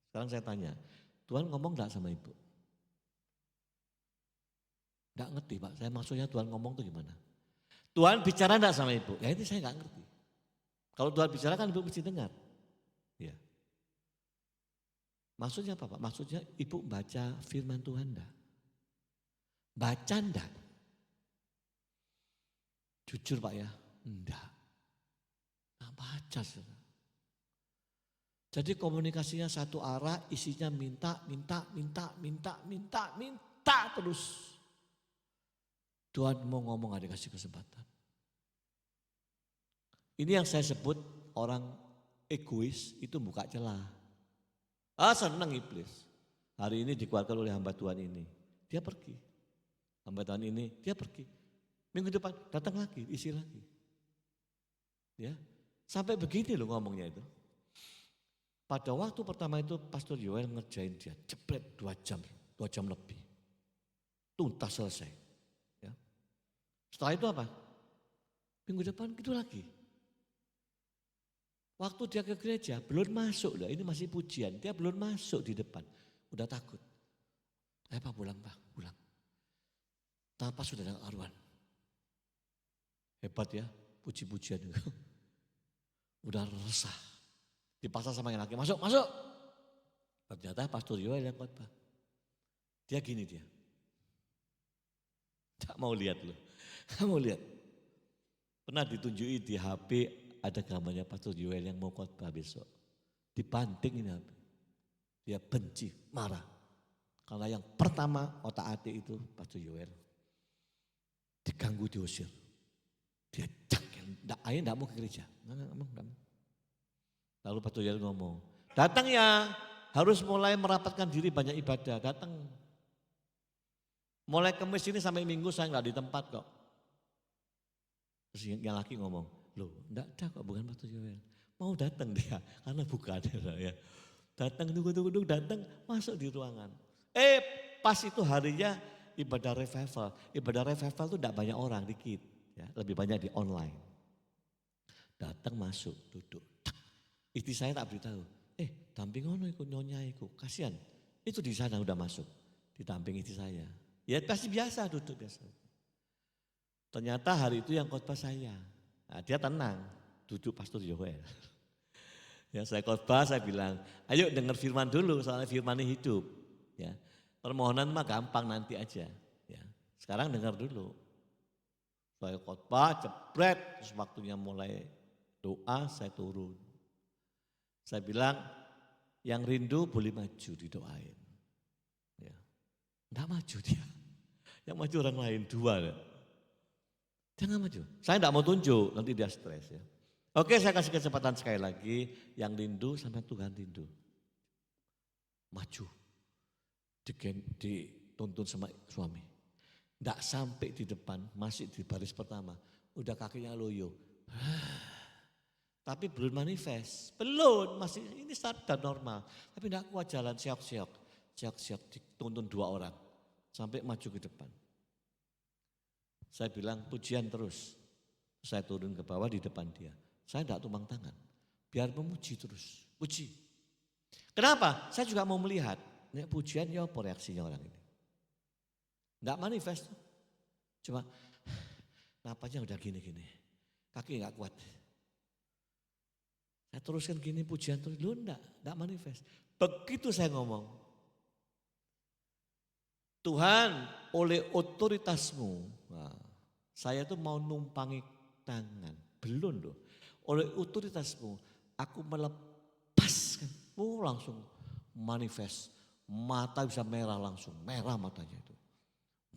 Speaker 1: Sekarang saya tanya, Tuhan ngomong enggak sama Ibu? Enggak ngerti Pak, saya maksudnya Tuhan ngomong itu gimana? Tuhan bicara enggak sama Ibu? Ya itu saya enggak ngerti. Kalau Tuhan bicara kan Ibu mesti dengar. Ya. Maksudnya apa Pak? Maksudnya Ibu baca firman Tuhan enggak? Baca enggak? Jujur Pak ya, enggak. Enggak baca. Jadi komunikasinya satu arah, isinya minta terus. Tuhan mau ngomong ada kasih kesempatan. Ini yang saya sebut orang egois itu buka celah. Senang iblis. Hari ini dikeluarkan oleh hamba Tuhan ini. Dia pergi. Hamba Tuhan ini, dia pergi. Minggu depan datang lagi, isi lagi. Ya, sampai begini loh ngomongnya itu. Pada waktu pertama itu Pastor Yoel ngerjain dia, jebret 2 jam lebih. Tuntas selesai. Ya. Setelah itu apa? Minggu depan gitu lagi. Waktu dia ke gereja belum masuk loh, ini masih pujian. Dia belum masuk di depan, udah takut. Pak pulang Pak, pulang. Tanpa sudah ada karuan. Hebat ya, puji-pujian itu. Udah resah. Dipaksa sama yang laki, masuk, masuk. Ternyata Pastor Yoel yang khotbah. Dia gini dia. Tak mau lihat loh, tak mau lihat. Pernah ditunjuki di HP ada gambarnya Pastor Yoel yang mau khotbah besok. Dibanting ini HP. Dia benci, marah. Karena yang pertama otak atik itu Pastor Yoel. Diganggu, diusir. Dia cakil, ayah enggak mau ke gereja. Enggak mau. Lalu Pastor Yoel ngomong, datang ya, harus mulai merapatkan diri banyak ibadah, datang. Mulai Kamis ini sampai Minggu saya enggak di tempat kok. Terus yang laki ngomong, loh enggak ada kok, bukan Pastor Yoel. Mau datang dia, karena bukan ya. Datang, tunggu, datang, masuk di ruangan. Pas itu harinya ibadah revival. Ibadah revival itu enggak banyak orang, dikit. Ya, lebih banyak di online. Datang masuk, duduk. Istri saya tak beritahu. Damping ono ikut nyonya ikut. Kasihan. Itu di sana udah masuk. Didamping istri saya. Ya pasti biasa duduk biasa. Ternyata hari itu yang khotbah saya. Nah, dia tenang. Duduk Pastor Yoel. Ya saya khotbah, saya bilang, ayo dengar firman dulu soalnya firman ini hidup. Ya, permohonan mah gampang nanti aja. Ya, sekarang dengar dulu. Saya khotbah, jebret, terus waktunya mulai doa, saya turun. Saya bilang, yang rindu boleh maju didoain. Ya, enggak maju dia. Yang maju orang lain, 2. Dia enggak maju. Saya enggak mau tunjuk, nanti dia stres ya. Oke, saya kasih kesempatan sekali lagi, yang rindu sama Tuhan rindu. Maju, dituntun sama suami. Enggak sampai di depan, masih di baris pertama, udah kakinya loyo. Tapi belum manifest, belum, masih ini standar normal. Tapi enggak kuat jalan, siok-siok, dituntun 2 orang, sampai maju ke depan. Saya bilang pujian terus, saya turun ke bawah di depan dia. Saya enggak tumpang tangan, biar memuji terus, puji. Kenapa? Saya juga mau melihat, nek pujian ya apa reaksinya orang ini. Enggak manifest, cuma napasnya udah gini-gini, kaki enggak kuat. Saya teruskan gini pujian terus, lu enggak manifest. Begitu saya ngomong, Tuhan oleh otoritasmu, nah, saya tuh mau numpangi tangan, belum loh. Oleh otoritasmu, aku melepaskan, langsung manifest, mata bisa merah langsung, merah matanya itu.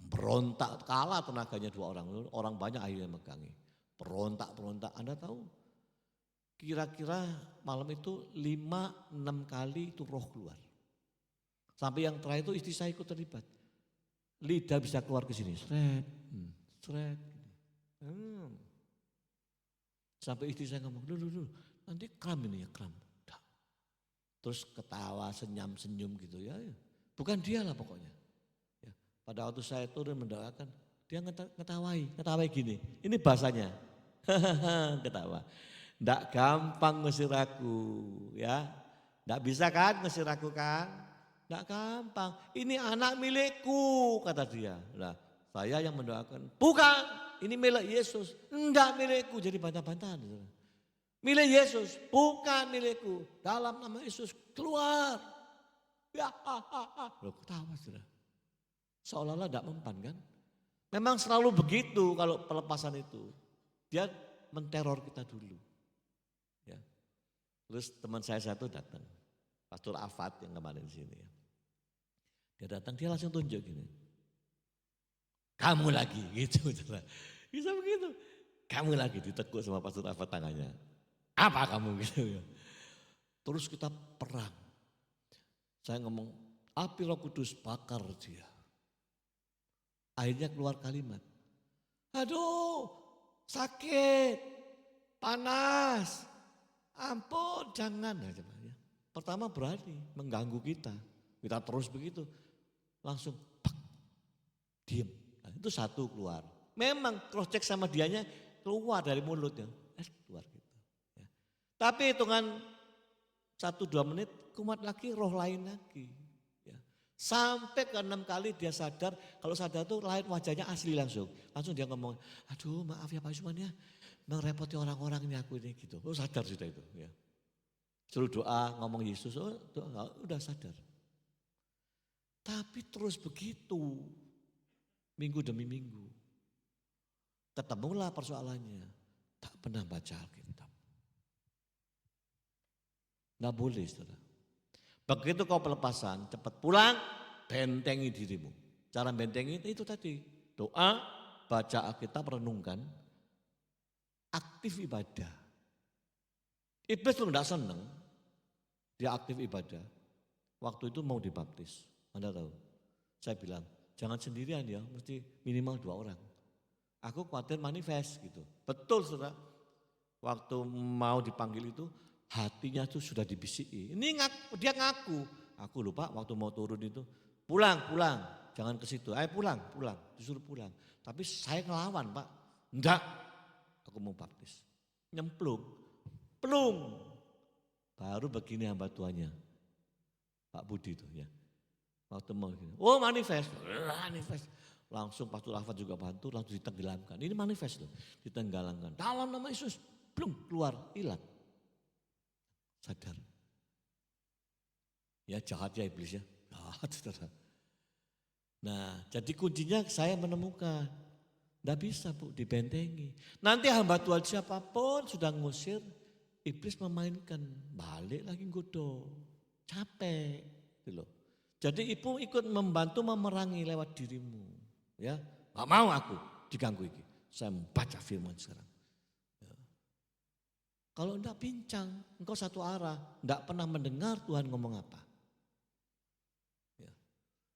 Speaker 1: Berontak, kalah tenaganya 2 orang banyak akhirnya megangi. Berontak, Anda tahu? Kira-kira malam itu 5-6 kali itu roh keluar. Sampai yang terakhir itu istri saya ikut terlibat. Lidah bisa keluar ke sini, seret. Sampai istri saya ngomong, dulu, nanti kram ini ya, kram. Terus ketawa, senyum gitu ya. Bukan dia lah pokoknya. Ya. Pada waktu saya turun mendoakan, dia ngetawai gini. Ini bahasanya, ketawa. Nggak gampang ngusir aku, ya. Nggak bisa kan ngusir aku kan? Nggak gampang. Ini anak milikku, kata dia. Nah, saya yang mendoakan, bukan, ini milik Yesus. Enggak milikku, jadi bantah-bantahan. Milik Yesus, bukan milikku. Dalam nama Yesus, keluar. Ya, loh, ketawa sudah. Seolah-olah enggak mempan kan. Memang selalu begitu kalau pelepasan itu. Dia menteror kita dulu. Ya. Terus teman saya satu datang. Pastor Afat yang kemarin di sini. Dia datang, dia langsung tunjuk gini. Kamu lagi gitu. Bisa begitu. Kamu lagi ditekuk sama Pastor Afat tangannya. Apa kamu gitu ya. Terus kita perang. Saya ngomong, api Roh Kudus bakar dia. Akhirnya keluar kalimat. Aduh, sakit, panas, ampun jangan. Pertama berani mengganggu kita. Kita terus begitu. Langsung diem. Nah, itu satu keluar. Memang cross check sama dianya keluar dari mulutnya. Keluar gitu. Ya. Tapi hitungan 1-2 menit kumat lagi, roh lain lagi. Ya. Sampai ke 6 kali dia sadar, kalau sadar tuh lain wajahnya asli langsung. Langsung dia ngomong, aduh maaf ya Pak Yusman ya, merepoti orang-orang ini aku ini gitu. Oh sadar sudah itu. Ya. Suruh doa, ngomong Yesus, oh doa, udah sadar. Tapi terus begitu, minggu demi minggu. Ketemulah persoalannya, tak pernah baca Alkitab. Nggak boleh saudara. Begitu kau pelepasan, cepat pulang, bentengi dirimu. Cara bentengi itu tadi, doa, baca Alkitab, renungkan, aktif ibadah. Iblis tuh enggak seneng, dia aktif ibadah. Waktu itu mau dibaptis, Anda tahu. Saya bilang, jangan sendirian ya, mesti minimal 2 orang. Aku khawatir manifest gitu. Betul saudara, waktu mau dipanggil itu, hatinya tuh sudah dibisiki. Ini dia ngaku, aku lupa waktu mau turun itu, pulang, jangan ke situ. Ayo pulang, disuruh pulang. Tapi saya ngelawan Pak, enggak, aku mau baptis. Nyemplung, plung. Baru begini hamba tuanya, Pak Budi itu ya. Waktu mau gini, oh manifest. Langsung Pastor Afat juga bantu, langsung ditenggelamkan. Ini manifest loh, ditenggelamkan. Dalam nama Yesus, plung, keluar, hilang. Sadar. Ya jahat ya iblis ya, jahat saudara. Nah jadi kuncinya saya menemukan, enggak bisa Bu dibentengi. Nanti hamba Tuhan siapapun sudah ngusir, iblis memainkan, balik lagi godo, capek gitu loh. Jadi ibu ikut membantu memerangi lewat dirimu. Ya, gak mau aku diganggu ini. Saya membaca firman sekarang. Ya. Kalau enggak pincang, engkau satu arah, enggak pernah mendengar Tuhan ngomong apa. Ya.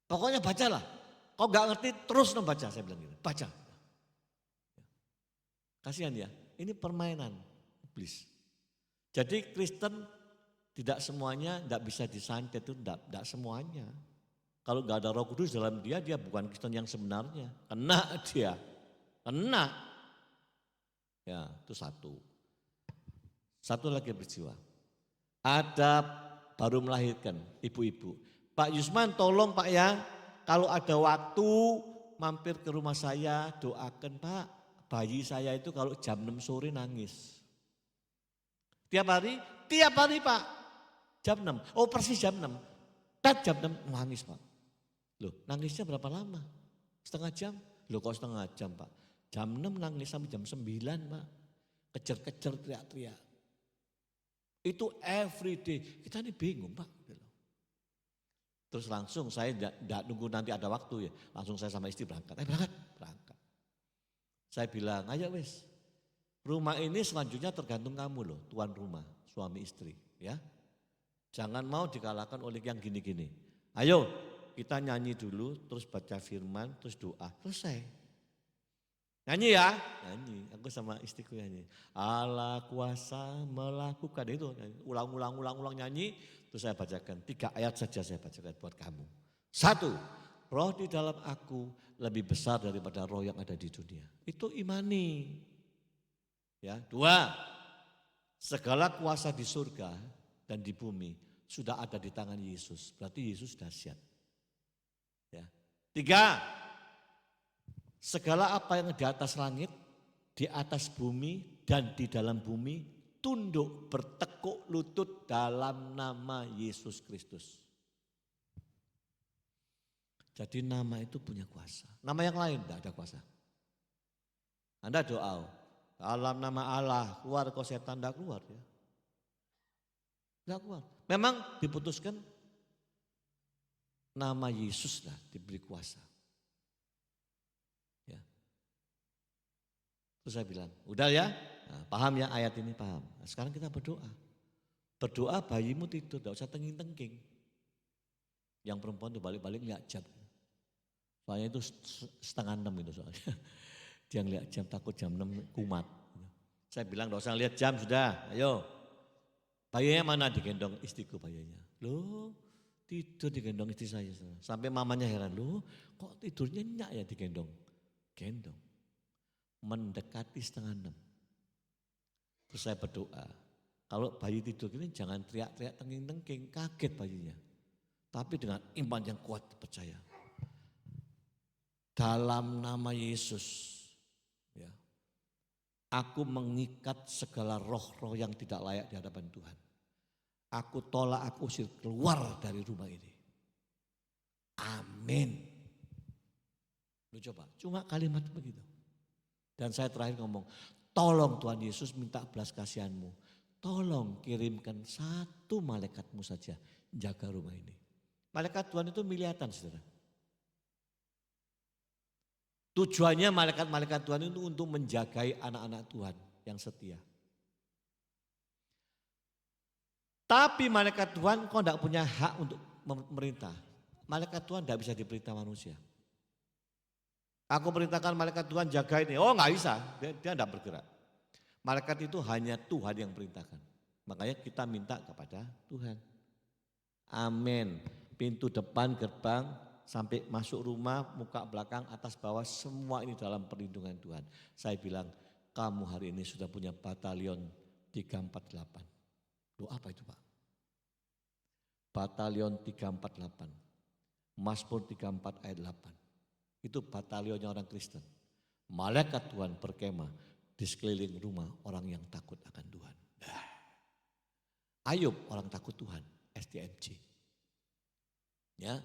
Speaker 1: Pokoknya bacalah. Kau enggak ngerti terus membaca, saya bilang gitu. Baca. Ya. Kasihan ya, ini permainan iblis. Jadi Kristen tidak semuanya enggak bisa disantet itu, enggak semuanya. Kalau enggak ada Roh Kudus dalam dia bukan Kristen yang sebenarnya. Kena dia, kena. Ya itu satu. Satu lagi peristiwa. Ada baru melahirkan ibu-ibu. Pak Yusman tolong Pak ya, kalau ada waktu mampir ke rumah saya doakan Pak. Bayi saya itu kalau jam 6 sore nangis. Tiap hari Pak. Jam 6, oh persis jam 6. Jam 6 nangis Pak. Loh nangisnya berapa lama? Setengah jam? Loh kok setengah jam Pak? Jam 6 nangis sampai jam 9 Pak. Kejar-kejar teriak-teriak. Itu everyday. Kita ini bingung Pak. Terus langsung saya tidak nunggu nanti ada waktu ya. Langsung saya sama istri berangkat. Berangkat. Saya bilang ayo wis. Rumah ini selanjutnya tergantung kamu loh. Tuan rumah, suami istri ya. Jangan mau dikalahkan oleh yang gini-gini. Ayo. Kita nyanyi dulu, terus baca firman, terus doa, selesai. Nyanyi ya, nyanyi. Aku sama istriku nyanyi. Allah kuasa melakukan itu. Ulang nyanyi, terus saya bacakan. 3 ayat saja saya bacakan buat kamu. 1, roh di dalam aku lebih besar daripada roh yang ada di dunia. Itu imani. Ya, 2, segala kuasa di surga dan di bumi sudah ada di tangan Yesus. Berarti Yesus dahsyat. Ya. 3, segala apa yang di atas langit, di atas bumi dan di dalam bumi tunduk bertekuk lutut dalam nama Yesus Kristus. Jadi nama itu punya kuasa. Nama yang lain tidak ada kuasa. Anda doa, dalam nama Allah keluar kau setan, tidak keluar ya. Tidak keluar. Memang diputuskan nama Yesus lah diberi kuasa. Ya. Terus saya bilang, udah ya, nah, paham ya ayat ini paham. Nah, sekarang kita berdoa. Berdoa bayimu tidur, tidak usah tengking-tengking. Yang perempuan tuh balik-balik lihat jam. Soalnya itu 5:30 itu soalnya. Dia ngeliat jam, takut jam 6 kumat. Saya bilang tidak usah lihat jam sudah, ayo. Bayinya mana, digendong istriku bayinya. Loh tidur digendong istri saya. Sampai mamanya heran, loh kok tidurnya nyenyak ya digendong. Gendong. mendekati 5:30. Terus saya berdoa, kalau bayi tidur gini jangan teriak-teriak tengking-tengking, kaget bayinya. Tapi dengan iman yang kuat percaya. Dalam nama Yesus, ya, aku mengikat segala roh-roh yang tidak layak di hadapan Tuhan. Aku tolak, aku usir keluar dari rumah ini. Amin. Lu coba, cuma kalimat begitu. Dan saya terakhir ngomong, tolong Tuhan Yesus minta belas kasihanmu. Tolong kirimkan 1 malaikatmu saja jaga rumah ini. Malaikat Tuhan itu miliatan, saudara. Tujuannya malaikat-malaikat Tuhan itu untuk menjagai anak-anak Tuhan yang setia. Tapi malaikat Tuhan kok tidak punya hak untuk memerintah. Malaikat Tuhan tidak bisa diperintah manusia. Aku perintahkan malaikat Tuhan jaga ini. Oh nggak bisa, dia tidak bergerak. Malaikat itu hanya Tuhan yang perintahkan. Makanya kita minta kepada Tuhan. Amin. Pintu depan, gerbang, sampai masuk rumah, muka belakang, atas bawah, semua ini dalam perlindungan Tuhan. Saya bilang, kamu hari ini sudah punya batalion 348. Loh apa itu Pak? Batalion 348. Mazmur 34 ayat 8. Itu batalionnya orang Kristen. Malaikat Tuhan berkemah di sekeliling rumah orang yang takut akan Tuhan. Ayub orang takut Tuhan, STMJ. Ya,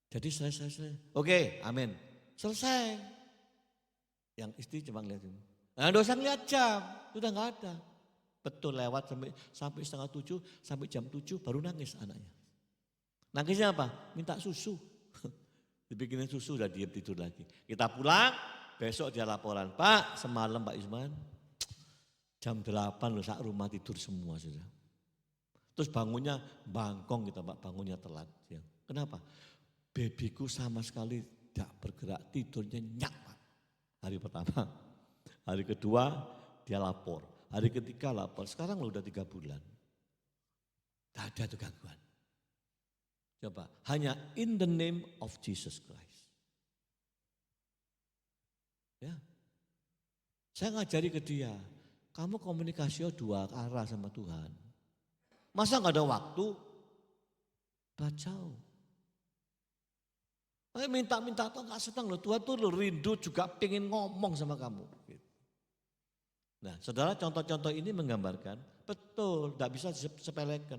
Speaker 1: jadi selesai. Oke, amin. Selesai. Yang istri cuma ngeliatin. Nah, dosa ngeliat jam, sudah nggak ada. Betul lewat sampai 6:30, sampai jam 7 baru nangis anaknya. Nangisnya apa? Minta susu. Dibikinin susu udah diam tidur lagi. Kita pulang, besok dia laporan. Pak, semalam Pak Isman jam 8 loh sak rumah tidur semua sudah. Terus bangunnya bangkong kita Pak, bangunnya telat. Ya. Kenapa? Bebiku sama sekali tidak bergerak, tidurnya nyak Pak. Hari pertama, hari kedua dia lapor, hari ketiga lapor, sekarang udah 3 bulan. Tidak ada tuh gangguan. Coba, hanya in the name of Jesus Christ. Ya, saya ngajari ke dia, kamu komunikasi 2 arah sama Tuhan. Masa nggak ada waktu? Bacau. Minta-minta atau nggak senang loh, Tuhan tuh rindu juga pengen ngomong sama kamu. Nah saudara, contoh-contoh ini menggambarkan, betul, tidak bisa disepelekan.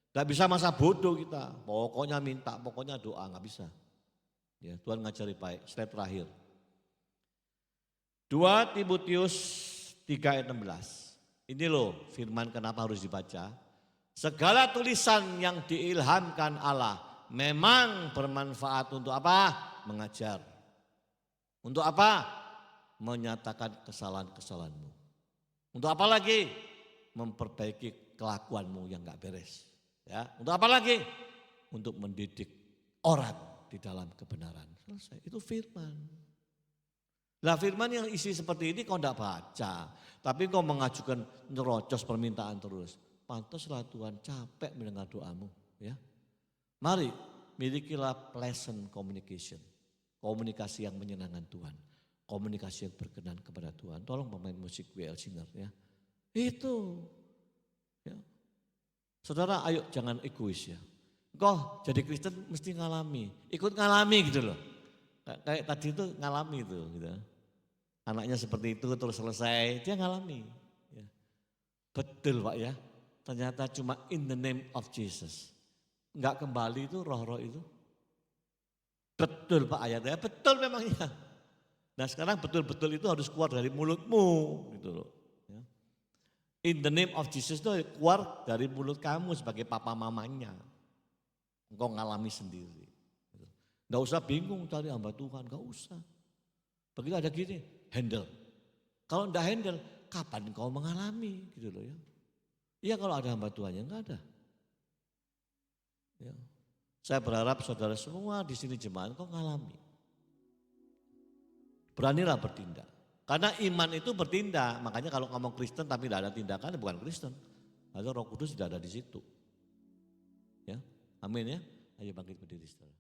Speaker 1: Tidak bisa masa bodoh kita, pokoknya minta, pokoknya doa, nggak bisa. Ya, Tuhan ngajari baik, slide terakhir. 2 Timotius 3 ayat 16. Ini loh firman kenapa harus dibaca. Segala tulisan yang diilhamkan Allah memang bermanfaat untuk apa? Mengajar. Untuk apa? Menyatakan kesalahan-kesalahanmu. Untuk apa lagi? Memperbaiki kelakuanmu yang gak beres. Ya, untuk apa lagi? Untuk mendidik orang di dalam kebenaran. Selesai. Itu firman. Nah firman yang isi seperti ini kau tidak baca. Tapi kau mengajukan nyerocos permintaan terus. Pantaslah Tuhan capek mendengar doamu. Ya. Mari milikilah pleasant communication. Komunikasi yang menyenangkan Tuhan. Komunikasi yang berkenan kepada Tuhan. Tolong pemain musik WL Singer ya. Itu. Ya. Saudara ayo jangan egois ya. Kau jadi Kristen mesti ngalami. Ikut ngalami gitu loh. Kayak tadi itu ngalami itu. Gitu. Anaknya seperti itu terus selesai. Dia ngalami. Ya. Betul Pak ya. Ternyata cuma in the name of Jesus. Enggak kembali itu roh-roh itu. Betul Pak ayatnya, betul memangnya. Nah sekarang betul-betul itu harus keluar dari mulutmu gitu loh. Ya. In the name of Jesus itu keluar dari mulut kamu sebagai papa mamanya. Engkau ngalami sendiri. Enggak usah bingung cari hamba Tuhan, enggak usah. Begitu ada gini, handle. Kalau enggak handle, kapan engkau mengalami gitu loh ya. Iya kalau ada hamba Tuhannya enggak ada. Ya. Saya berharap saudara semua di sini jemaat kau ngalami. Beranilah bertindak. Karena iman itu bertindak. Makanya kalau ngomong Kristen tapi tidak ada tindakan bukan Kristen. Atau Roh Kudus tidak ada di situ. Ya, amin ya. Ayo bangkit berdiri saudara.